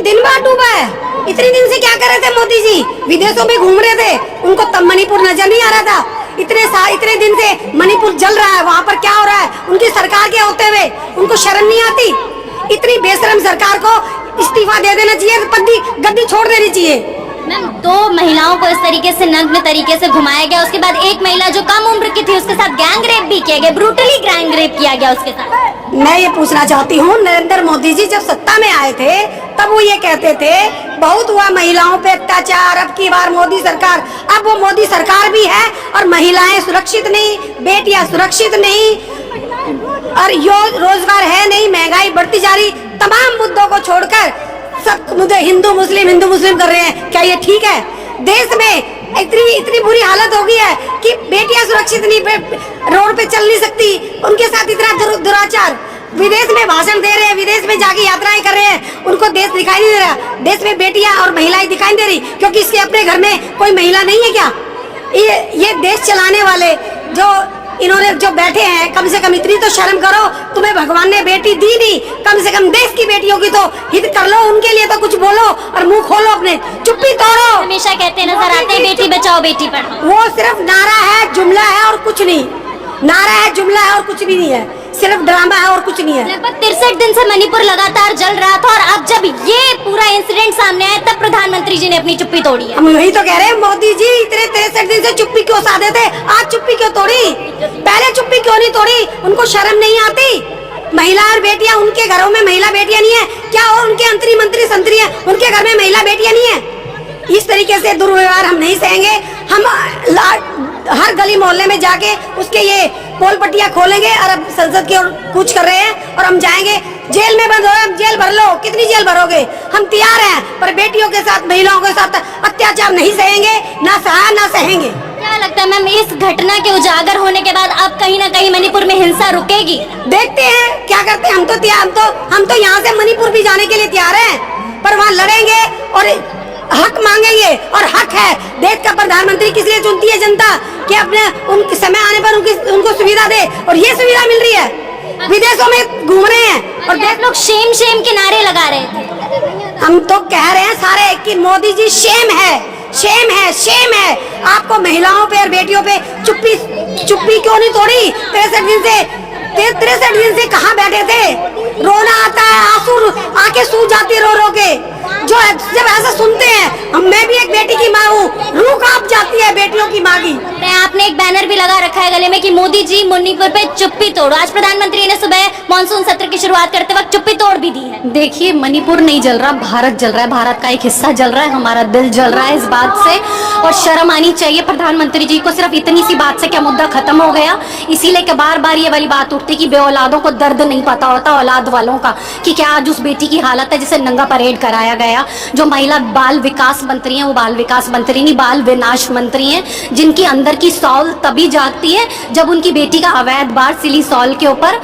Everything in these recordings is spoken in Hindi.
दिन बाद डूबा है। इतने दिन से क्या कर रहे थे मोदी जी? विदेशों में घूम रहे थे, उनको तब मणिपुर नजर नहीं आ रहा था। इतने दिन से मणिपुर जल रहा है, वहाँ पर क्या हो रहा है उनकी सरकार के होते हुए, उनको शर्म नहीं आती? इतनी बेशरम सरकार को इस्तीफा दे देना चाहिए, गद्दी छोड़ देनी चाहिए। मैम, 2 महिलाओं को इस तरीके से नग्न तरीके से घुमाया गया, उसके बाद एक महिला जो कम उम्र की थी उसके साथ गैंग रेप भी किया गया, ब्रूटली गैंग रेप किया गया उसके साथ। मैं ये पूछना चाहती हूँ, नरेंद्र मोदी जी जब सत्ता में आए थे तब वो ये कहते थे बहुत हुआ महिलाओं पे अत्याचार, अब की बार मोदी सरकार। अब वो मोदी सरकार भी है और महिलाएं सुरक्षित नहीं, बेटियां सुरक्षित नहीं, और रोजगार है नहीं, महंगाई बढ़ती जा रही। तमाम मुद्दों को छोड़कर सब मुद्दे हिंदू मुस्लिम कर रहे हैं। क्या ये ठीक है? देश में इतनी बुरी हालत हो गई है कि बेटियां सुरक्षित नहीं, रोड पे चल नहीं सकती, उनके साथ इतना दुराचार। विदेश में भाषण दे रहे हैं, विदेश में जाके यात्राएं कर रहे हैं, उनको देश दिखाई नहीं दे रहा। देश में बेटियां और महिलाएं दिखाई नहीं दे रही क्योंकि इसके अपने घर में कोई महिला नहीं है क्या? ये देश चलाने वाले जो इन्होंने जो बैठे हैं, कम से कम इतनी तो शर्म करो। तुम्हें भगवान ने बेटी दी नहीं, कम से कम देश की बेटियों की तो हित कर लो, उनके लिए तो कुछ बोलो और मुंह खोलो अपने, चुप्पी तोड़ो। हमेशा कहते नजर आते हैं बेटी बचाओ बेटी पढ़ाओ। वो सिर्फ नारा है, जुमला है और कुछ नहीं। नारा है, जुमला है और कुछ भी नहीं है, सिर्फ ड्रामा है और कुछ नहीं है। लगभग 63 दिन से मणिपुर लगातार जल रहा था और अब जब ये पूरा इंसिडेंट सामने आया तब प्रधानमंत्री जी ने अपनी चुप्पी तोड़ी है। हम वही तो कह रहे हैं, मोदी जी इतने 63 दिन से चुप्पी क्यों साधे थे, आज चुप्पी क्यों तोड़ी? पहले चुप्पी क्यों नहीं तोड़ी? उनको शर्म नहीं आती? महिला और बेटियां, उनके घरों में महिला बेटियां नहीं है क्या? और उनके मंत्री संतरी है, उनके घर में महिला बेटियां नहीं है? इस तरीके से दुर्व्यवहार हम नहीं सहेंगे। हम हर गली मोहल्ले में जाके उसके ये पोल पट्टियां खोलेंगे और अब संसद की ओर कूच कर रहे हैं और हम जाएंगे। जेल में बंद हो, हम जेल भर लो, कितनी जेल भरोगे? हम तैयार हैं, पर बेटियों के साथ, महिलाओं के साथ अत्याचार नहीं सहेंगे, ना सहा ना सहेंगे। क्या लगता है मैम, इस घटना के उजागर होने के बाद अब कहीं ना कहीं मणिपुर में हिंसा रुकेगी? देखते हैं क्या करते हैं। हम तो यहाँ से मणिपुर भी जाने के लिए तैयार हैं, पर वहाँ लड़ेंगे और हक मांगेंगे। और हक है, देश का प्रधानमंत्री किस लिए चुनती है जनता कि अपने उनके समय आने पर उनको सुविधा दे, और ये सुविधा मिल रही है। विदेशों में घूम रहे हैं और देश लोग शेम शेम के नारे लगा रहे थे। हम तो कह रहे हैं सारे कि मोदी जी शेम है, शेम है, शेम है। आपको महिलाओं पे और बेटियों पे चुप्पी क्यों नहीं तोड़ी? 63 दिन से कहाँ बैठे थे? रोना आता है, आंसू आंखें सूज जाती रो रो के। जब ऐसा सुनते हैं, मैं भी एक बेटी की माँ हूँ, रूह कांप जाती है बेटियों की माँ की। आपने एक बैनर भी लगा रखा है गले में कि मोदी जी मणिपुर पे चुप्पी तोड़ो। आज प्रधानमंत्री ने सुबह मानसून सत्र की शुरुआत करते वक्त चुप्पी तोड़ भी दी है। देखिए, मणिपुर नहीं जल रहा, भारत जल रहा है, भारत का एक हिस्सा जल रहा है, हमारा दिल जल रहा है इस बात से, और शर्म आनी चाहिए प्रधानमंत्री जी को। सिर्फ इतनी सी बात से क्या मुद्दा खत्म हो गया? इसीलिए कि बार बार ये वाली बात उठती कि बेऔलादों को दर्द नहीं पता होता औलाद वालों का, कि क्या आज उस बेटी की हालत है जिसे नंगा परेड कराया गया। जो महिला बाल विकास मंत्री हैं, वो बाल विकास मंत्री नहीं, बाल विनाश मंत्री हैं, जिनकी अंदर की सौल तभी जागती है जब उनकी बेटी का अवैध बार सिली सौल के ऊपर,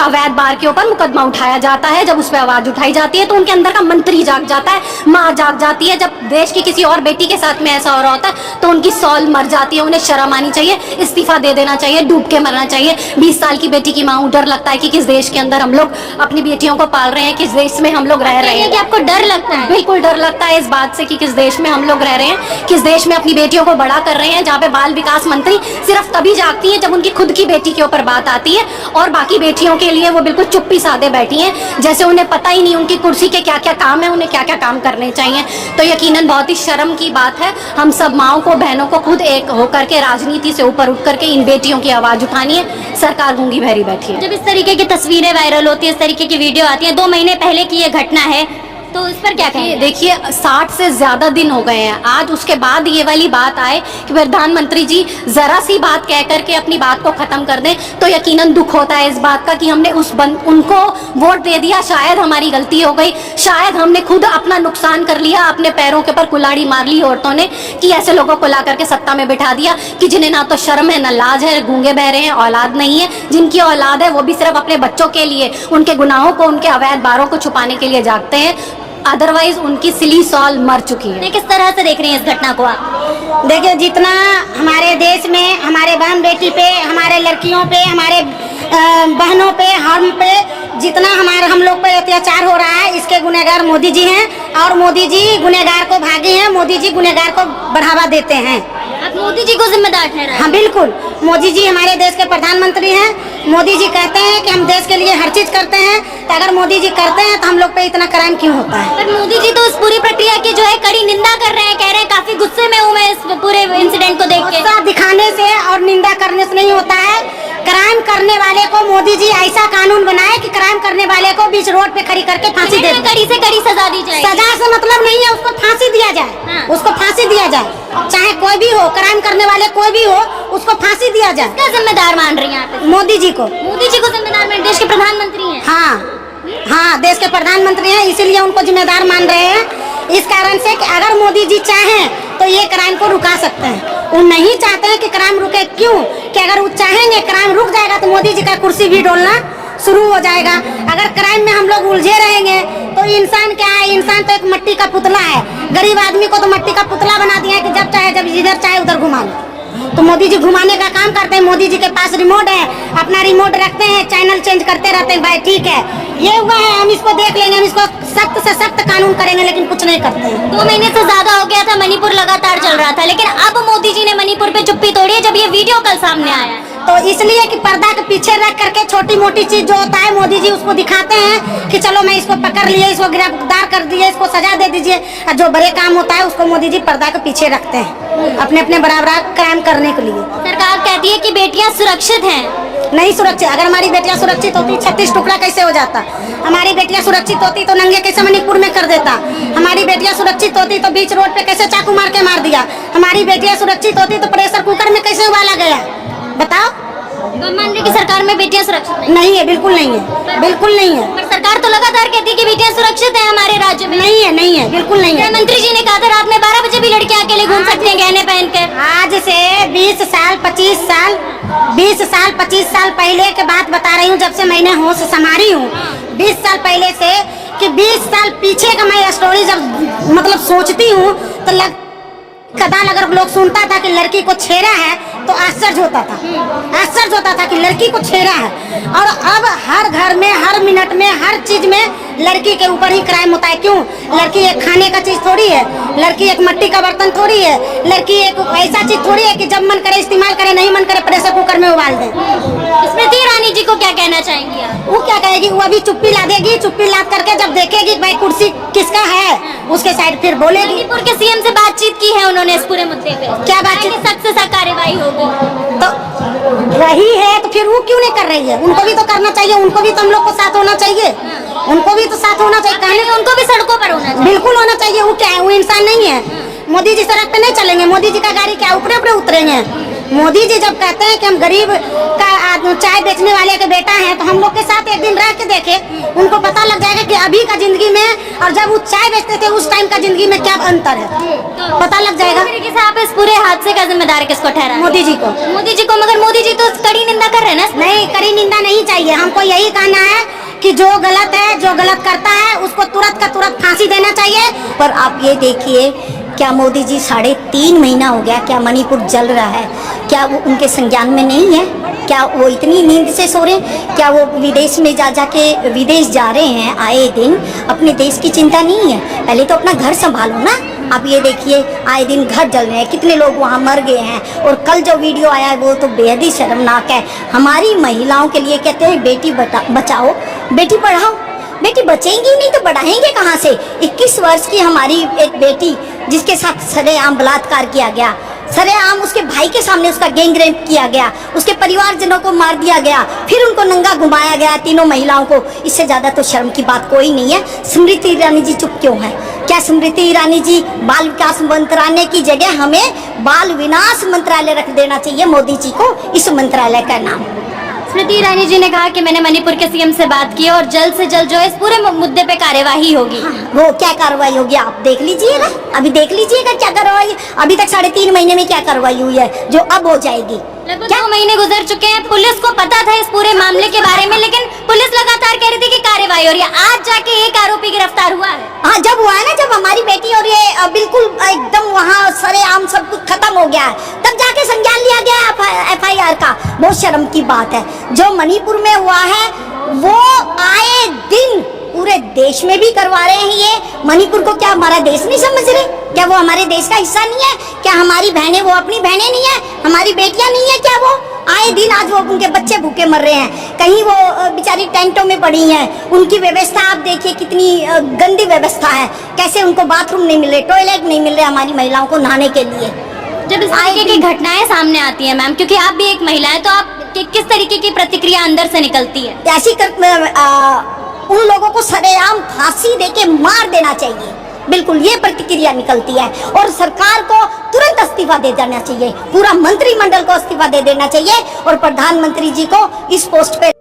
अवैध बार के ऊपर मुकदमा उठाया जाता है। जब उस पर आवाज उठाई जाती है तो उनके अंदर का मंत्री जाग जाता है, माँ जाग जाती है। जब देश की किसी और बेटी के साथ में ऐसा हो रहा होता है तो उनकी सौल मर जाती है। उन्हें शर्म आनी चाहिए, इस्तीफा दे देना चाहिए, डूब के मरना चाहिए। 20 साल की बेटी की माँ, डर लगता है कि किस देश के अंदर हम लोग अपनी बेटियों को पाल रहे हैं, किस देश में हम लोग रह रहे हैं। कि आपको डर लगता है? बिल्कुल डर लगता है इस बात से कि किस देश में हम लोग रह रहे हैं, किस देश में अपनी बेटियों को बड़ा कर रहे हैं, जहाँ पे बाल विकास मंत्री सिर्फ तभी जागती है जब उनकी खुद की बेटी के ऊपर बात आती है, और बाकी बेटियों के लिए वो बिल्कुल चुप्पी साधे बैठी हैं, जैसे उन्हें पता ही नहीं उनकी कुर्सी के क्या क्या काम है, उन्हें क्या क्या काम करने चाहिए। तो यकीनन बहुत ही शर्म की बात है। हम सब माओं को, बहनों को खुद एक होकर के राजनीति से ऊपर उठ करके इन बेटियों की आवाज उठानी है। सरकार गूंगी बहरी बैठी है। जब इस तरीके की तस्वीरें वायरल होती है, इस तरीके की वीडियो आती है, 2 महीने पहले की ये घटना है, तो इस पर क्या कहेंगे? देखिए, 60 से ज्यादा दिन हो गए हैं आज, उसके बाद ये वाली बात आए कि प्रधानमंत्री जी जरा सी बात कह करके अपनी बात को खत्म कर दें, तो यकीनन दुख होता है इस बात का कि हमने उनको वोट दे दिया। शायद हमारी गलती हो गई, शायद हमने खुद अपना नुकसान कर लिया, अपने पैरों के ऊपर कुल्हाड़ी मार ली औरतों ने, कि ऐसे लोगों को ला करके सत्ता में बिठा दिया कि जिन्हें ना तो शर्म है, ना लाज है, गूंगे बहरे हैं, औलाद नहीं है। जिनकी औलाद है वो भी सिर्फ अपने बच्चों के लिए, उनके गुनाहों को, उनके अवैध बारों को छुपाने के लिए जागते हैं, अदरवाइज उनकी सिली सॉल मर चुकी है। किस तरह से देख रही हैं इस घटना को आप? देखिए, जितना हमारे देश में हमारे बहन बेटी पे, हमारे लड़कियों पे, हमारे बहनों पे, हम पे जितना हम लोग पे अत्याचार हो रहा है इसके गुनहगार मोदी जी हैं और मोदी जी गुनहगार को भागे हैं, मोदी जी गुनहगार को बढ़ावा देते हैं। आप मोदी जी को जिम्मेदार ठहराएं। हाँ बिल्कुल, मोदी जी हमारे देश के प्रधानमंत्री हैं। मोदी जी कहते हैं कि हम देश के लिए हर चीज करते हैं, तो अगर मोदी जी करते हैं तो हम लोग पे इतना क्राइम क्यों होता है? पर मोदी जी तो इस पूरी प्रक्रिया की जो है कड़ी निंदा कर रहे हैं, कह रहे हैं काफी गुस्से में हूँ मैं इस पूरे इंसिडेंट को देख के। गुस्सा दिखाने से और निंदा करने से नहीं होता है। क्राइम करने वाले को मोदी जी ऐसा कानून बनाए कि क्राइम करने वाले को बीच रोड पे खड़ी करके फांसी दे, कड़ी से कड़ी सजा दी जाए। सजा से मतलब नहीं है, उसको फांसी दिया जाए। हाँ। उसको फांसी दिया जाए, चाहे कोई भी हो, क्राइम करने वाले कोई भी हो, उसको फांसी दिया जाए। क्या जिम्मेदार मान रही हैं आप? मोदी जी को। मोदी जी को जिम्मेदार मान, देश के प्रधानमंत्री हैं। हाँ हाँ, देश के प्रधानमंत्री हैं, इसीलिए उनको जिम्मेदार मान रहे हैं। इस कारण से कि अगर मोदी जी चाहें तो ये क्राइम को रुका सकते हैं। वो नहीं चाहते हैं कि क्राइम रुके, क्यों? कि अगर वो चाहेंगे क्राइम रुक जाएगा तो मोदी जी का कुर्सी भी डोलना शुरू हो जाएगा। अगर क्राइम में हम लोग उलझे रहेंगे तो इंसान क्या है? इंसान तो एक मट्टी का पुतला है। गरीब आदमी को तो मट्टी का पुतला बना दिया है कि जब चाहे जब इधर चाहे उधर घुमा लो। तो मोदी जी घुमाने का काम करते हैं। मोदी जी के पास रिमोट है, अपना रिमोट रखते हैं, चैनल चेंज करते रहते हैं। भाई ठीक है, ये हुआ है, हम इसको देख लेंगे, हम इसको सख्त से सख्त कानून करेंगे, लेकिन कुछ नहीं करते हैं। 2 महीने से ज्यादा हो गया था, मणिपुर लगातार चल रहा था, लेकिन अब मोदी जी ने मणिपुर पे चुप्पी तोड़ी है जब ये वीडियो कल सामने आया है। तो इसलिए कि पर्दा के पीछे रख करके छोटी मोटी चीज जो होता है मोदी जी उसको दिखाते हैं कि चलो मैं इसको पकड़ लिए, इसको गिरफ्तार कर दिए, इसको सजा दे दीजिए। और जो बड़े काम होता है उसको मोदी जी पर्दा के पीछे रखते हैं अपने अपने बराबर क्राइम करने के लिए। सरकार कहती है कि बेटियां सुरक्षित हैं। नहीं सुरक्षित। अगर हमारी बेटियां सुरक्षित होती 36 टुकड़ा कैसे हो जाता? हमारी बेटियां सुरक्षित होती तो नंगे कैसे मणिपुर में कर देता? हमारी बेटियां सुरक्षित होती तो बीच रोड पे कैसे चाकू मार के मार दिया? हमारी बेटियां सुरक्षित होती तो प्रेशर कुकर में कैसे उबाला गया? बताओ। तो मान रहे कि सरकार में बेटियां सुरक्षित नहीं है, बिल्कुल नहीं है, बिल्कुल नहीं है। पर सरकार तो लगातार कहती है कि बेटियां सुरक्षित हैं हमारे राज्य में। नहीं है, नहीं है, बिल्कुल नहीं है। मंत्री जी ने कहा था रात में 12 बजे भी लड़कियां अकेले घूम सकती हैं गहने पहनकर। आज से 20 साल 25 साल पहले की बात बता रही हूँ, जब से मैंने होश संभाली हूँ। 20 साल पहले से कि 20 साल पीछे का मैं स्टोरी जब मतलब सोचती हूँ तो कदाल अगर लोग सुनता था कि लड़की को छेड़ा है तो आश्चर्य होता था। आश्चर्य होता था कि लड़की को छेड़ा है। और अब हर घर में, हर मिनट में, हर चीज में लड़की के ऊपर ही क्राइम होता है। क्यों? लड़की एक खाने का चीज थोड़ी है, लड़की एक मिट्टी का बर्तन थोड़ी है, लड़की एक ऐसा चीज थोड़ी है कि जब मन करे इस्तेमाल करे, नहीं मन करे प्रेशर कुकर में उबाल दे। स्मृति ईरानी जी को क्या कहना चाहेंगी आप? वो क्या कहेगी? वो अभी चुप्पी ला देगी। चुप्पी लाद करके जब देखेगी भाई कुर्सी किसका है, उसके साइड फिर बोलेगी। मणिपुर के सीएम से बातचीत की है उन्होंने इस पूरे मुद्दे पे। क्या बातचीत? सख्त से सख्त कार्रवाई होगी। तो रही है तो फिर वो क्यों नहीं कर रही है? उनको भी तो करना चाहिए, उनको भी तो हम लोग को साथ होना चाहिए, उनको भी तो साथ होना चाहिए। कहने उनको भी सड़कों पर होना चाहिए। बिल्कुल होना चाहिए। वो क्या है? वो इंसान नहीं है। मोदी जी सड़क पे नहीं चलेंगे, मोदी जी का गाड़ी क्या ऊपरे ऊपरे उतरेंगे? मोदी जी जब कहते हैं कि हम गरीब का चाय बेचने वाले के बेटा हैं, तो हम लोग के साथ एक दिन रह के देखे, उनको पता लग जाएगा कि अभी का जिंदगी में और जब वो चाय बेचते थे उस टाइम का जिंदगी में क्या अंतर है, पता लग जाएगा। आप इस पूरे हादसे का जिम्मेदार किसको ठहरा? मोदी जी को। मोदी जी को। मगर मोदी जी तो कड़ी निंदा कर रहे हैं ना। नहीं, कड़ी निंदा नहीं चाहिए। हमको यही कहना है कि जो गलत है, जो गलत करता है उसको तुरंत का तुरंत फांसी देना चाहिए। पर आप ये देखिए, क्या मोदी जी 3.5 महीना हो गया, क्या मणिपुर जल रहा है? क्या वो उनके संज्ञान में नहीं है? क्या वो इतनी नींद से सो रहे हैं? क्या वो विदेश में जा विदेश जा रहे हैं आए दिन? अपने देश की चिंता नहीं है? पहले तो अपना घर संभालो ना। आप ये देखिए, आए दिन घर जल रहे हैं, कितने लोग वहाँ मर गए हैं। और कल जो वीडियो आया है वो तो बेहद ही शर्मनाक है। हमारी महिलाओं के लिए कहते हैं बेटी बचाओ बेटी पढ़ाओ। बेटी बचेंगी नहीं तो बढ़ाएंगे कहाँ से? 21 वर्ष की हमारी एक बेटी जिसके साथ सरेआम बलात्कार किया गया, सरेआम उसके भाई के सामने उसका गैंग रेप किया गया, उसके परिवारजनों को मार दिया गया, फिर उनको नंगा घुमाया गया, तीनों महिलाओं को। इससे ज्यादा तो शर्म की बात कोई नहीं है। स्मृति ईरानी जी चुप क्यों है? क्या स्मृति ईरानी जी बाल विकास मंत्रालय की जगह हमें बाल विनाश मंत्रालय रख देना चाहिए मोदी जी को, इस मंत्रालय का नाम। स्मृति ईरानी जी ने कहा कि मैंने मणिपुर के सीएम से बात की और जल्द से जल्द जो है इस पूरे मुद्दे पे कार्यवाही होगी। वो क्या कार्रवाई होगी आप देख लीजिएगा, अभी देख लीजिएगा क्या कार्रवाई। अभी तक 3.5 महीने में क्या कार्रवाई हुई है जो अब हो जाएगी? लगभग 2 महीने गुजर चुके हैं। पुलिस को पता था इस पूरे मामले के बारे में, लेकिन पुलिस लगातार कह रही थी कि कार्रवाई हो रही है। आज जाके एक आरोपी गिरफ्तार हुआ है। हाँ, जब हुआ है ना, जब हमारी बेटी और ये बिल्कुल एकदम वहाँ सरेआम सब कुछ खत्म हो गया है, तब जाके संज्ञान लिया गया FIR का। बहुत शर्म की बात है। जो मणिपुर में हुआ है वो आए दिन पूरे देश में भी करवा रहे हैं ये। मणिपुर को क्या हमारा देश नहीं समझ रहे? क्या वो हमारे देश का हिस्सा नहीं है? क्या हमारी बहनें वो अपनी बहनें नहीं है? हमारी बेटियां नहीं है क्या? वो आए दिन आज वो उनके बच्चे भूखे मर रहे हैं, कहीं वो बेचारी टेंटों में पड़ी हैं। उनकी व्यवस्था आप देखिए कितनी गंदी व्यवस्था है, कैसे उनको बाथरूम नहीं मिल रहे, टॉयलेट नहीं मिल रहे हमारी महिलाओं को नहाने के लिए। जब इस तरीके की घटनाएं सामने आती हैं मैम, क्योंकि आप भी एक महिला है, तो आप किस तरीके की प्रतिक्रिया अंदर से निकलती है? ऐसी उन लोगों को सरेआम फांसी देके मार देना चाहिए, बिल्कुल ये प्रतिक्रिया निकलती है। और सरकार को तुरंत इस्तीफा दे देना चाहिए, पूरा मंत्रिमंडल को इस्तीफा दे देना चाहिए और प्रधानमंत्री जी को इस पोस्ट पे